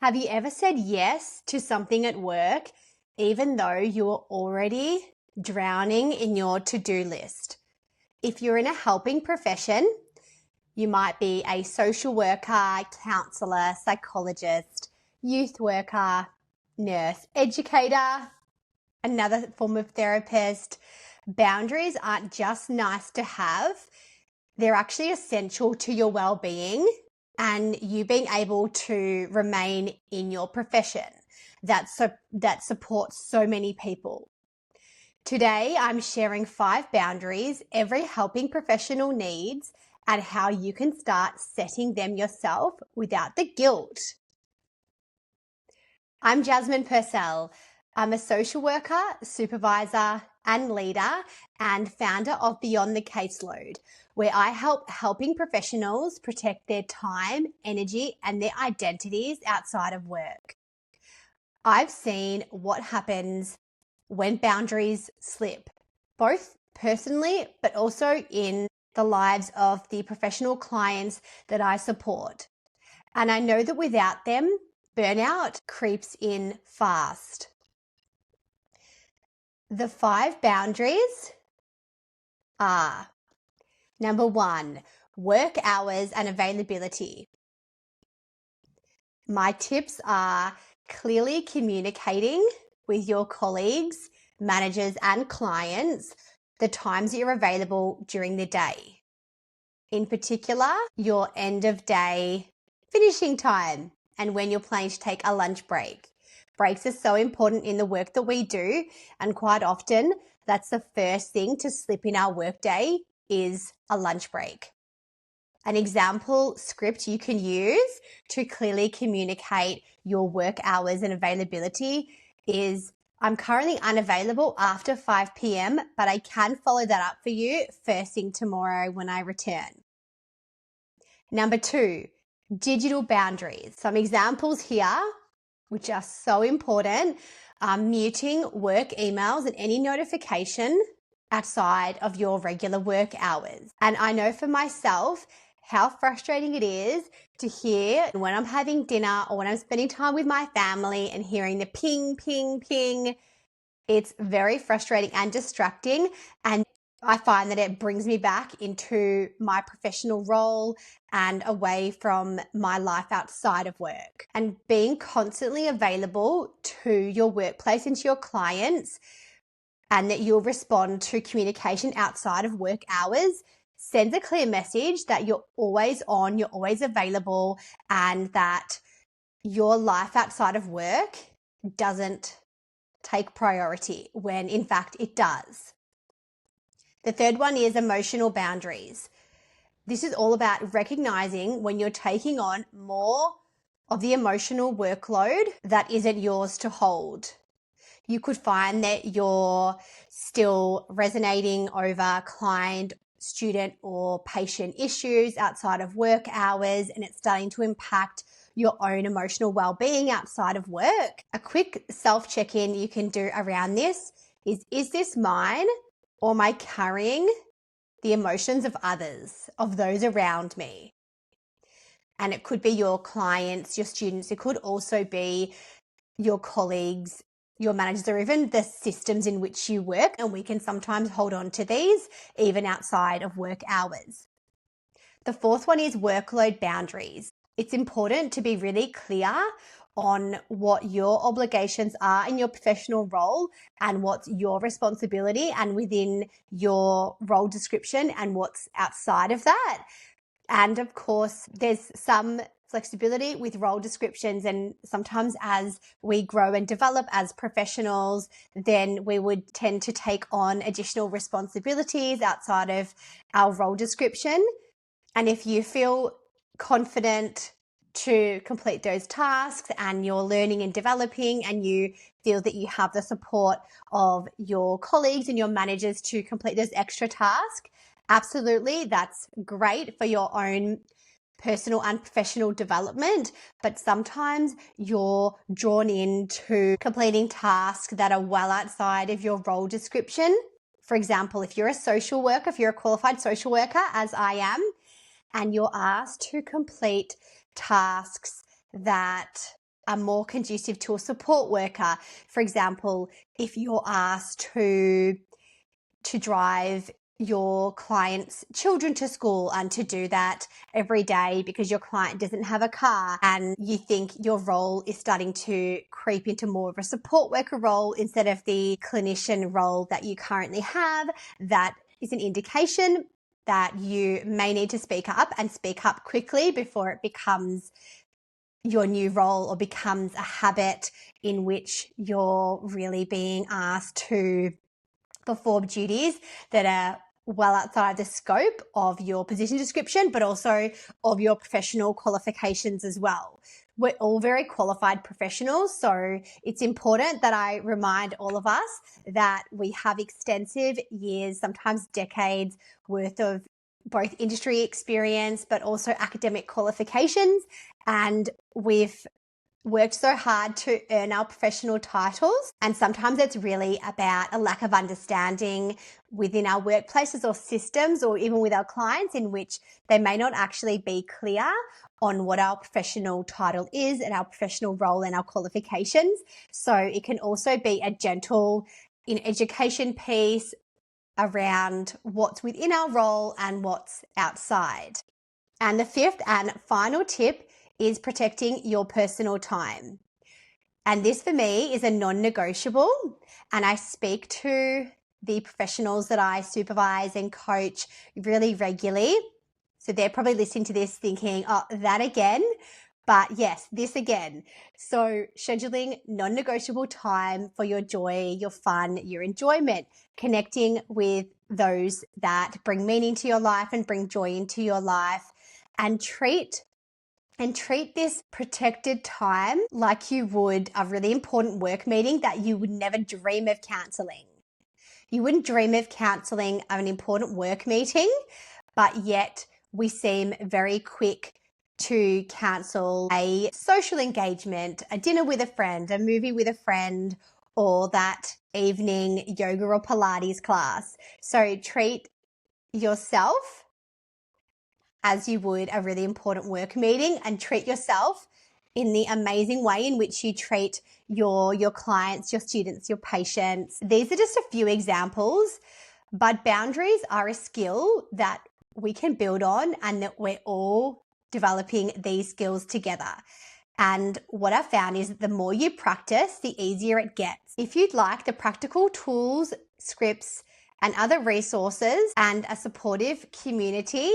Have you ever said yes to something at work, even though you were already drowning in your to-do list? If you're in a helping profession, you might be a social worker, counsellor, psychologist, youth worker, nurse, educator, another form of therapist. Boundaries aren't just nice to have. They're actually essential to your well-being and you being able to remain in your profession that supports so many people. Today, I'm sharing 5 boundaries every helping professional needs and how you can start setting them yourself without the guilt. I'm Jazmin Pursell. I'm a social worker, supervisor, and leader, and founder of Beyond the Caseload, where I help helping professionals protect their time, energy, and their identities outside of work. I've seen what happens when boundaries slip, both personally, but also in the lives of the professional clients that I support. And I know that without them, burnout creeps in fast. The 5 boundaries are: number 1, work hours and availability. My tips are clearly communicating with your colleagues, managers, and clients the times that you're available during the day. In particular, your end of day finishing time and when you're planning to take a lunch break. Breaks are so important in the work that we do, and quite often that's the first thing to slip in our workday is a lunch break. An example script you can use to clearly communicate your work hours and availability is: I'm currently unavailable after 5 p.m, but I can follow that up for you first thing tomorrow when I return. Number 2, digital boundaries. Some examples here, which are so important, are muting work emails and any notification outside of your regular work hours. And I know for myself how frustrating it is to hear when I'm having dinner or when I'm spending time with my family and hearing the ping, ping, ping. It's very frustrating and distracting, and I find that it brings me back into my professional role and away from my life outside of work. And being constantly available to your workplace and to your clients, and that you'll respond to communication outside of work hours, sends a clear message that you're always on, you're always available, and that your life outside of work doesn't take priority when in fact it does. The third one is emotional boundaries. This is all about recognizing when you're taking on more of the emotional workload that isn't yours to hold. You could find that you're still resonating over client, student, or patient issues outside of work hours, and it's starting to impact your own emotional well-being outside of work. A quick self-check-in you can do around this is this mine, or am I carrying the emotions of others, of those around me? And it could be your clients, your students. It could also be your colleagues, your managers, or even the systems in which you work. And we can sometimes hold on to these even outside of work hours. The fourth one is workload boundaries. It's important to be really clear on what your obligations are in your professional role and what's your responsibility and within your role description and what's outside of that. And of course, there's some flexibility with role descriptions, and sometimes as we grow and develop as professionals, then we would tend to take on additional responsibilities outside of our role description. And if you feel confident to complete those tasks and you're learning and developing and you feel that you have the support of your colleagues and your managers to complete those extra tasks, absolutely, that's great for your own personal and professional development. But sometimes you're drawn into completing tasks that are well outside of your role description. For example, if you're a social worker, if you're a qualified social worker, as I am, and you're asked to complete tasks that are more conducive to a support worker. For example, if you're asked to drive your client's children to school and to do that every day because your client doesn't have a car, and you think your role is starting to creep into more of a support worker role instead of the clinician role that you currently have, that is an indication that you may need to speak up, and speak up quickly before it becomes your new role or becomes a habit in which you're really being asked to perform duties that are well outside the scope of your position description, but also of your professional qualifications as well. We're all very qualified professionals, so it's important that I remind all of us that we have extensive years, sometimes decades worth of both industry experience, but also academic qualifications. And we've worked so hard to earn our professional titles. And sometimes it's really about a lack of understanding within our workplaces or systems, or even with our clients, in which they may not actually be clear on what our professional title is and our professional role and our qualifications. So it can also be a gentle education piece around what's within our role and what's outside. And the fifth and final tip is protecting your personal time. And this for me is a non-negotiable, and I speak to the professionals that I supervise and coach really regularly. So they're probably listening to this thinking, oh, that again. But yes, this again. So scheduling non-negotiable time for your joy, your fun, your enjoyment, connecting with those that bring meaning to your life and bring joy into your life, and treat this protected time like you would a really important work meeting that you would never dream of cancelling. You wouldn't dream of cancelling an important work meeting, but yet we seem very quick to cancel a social engagement, a dinner with a friend, a movie with a friend, or that evening yoga or Pilates class. So treat yourself as you would a really important work meeting, and treat yourself in the amazing way in which you treat your clients, your students, your patients. These are just a few examples, but boundaries are a skill that we can build on, and that we're all developing these skills together. And what I've found is that the more you practice, the easier it gets. If you'd like the practical tools, scripts, and other resources, and a supportive community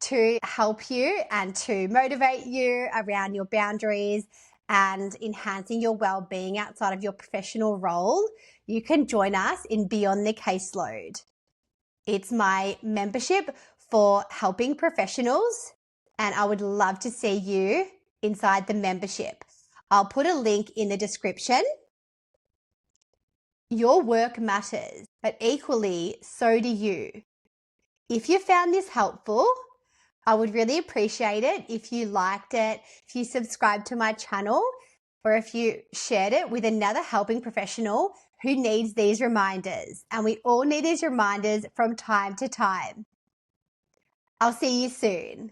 to help you and to motivate you around your boundaries and enhancing your well-being outside of your professional role, you can join us in Beyond the Caseload. It's my membership for helping professionals, and I would love to see you inside the membership. I'll put a link in the description. Your work matters, but equally so do you. If you found this helpful, I would really appreciate it if you liked it, if you subscribed to my channel, or if you shared it with another helping professional who needs these reminders. And we all need these reminders from time to time. I'll see you soon.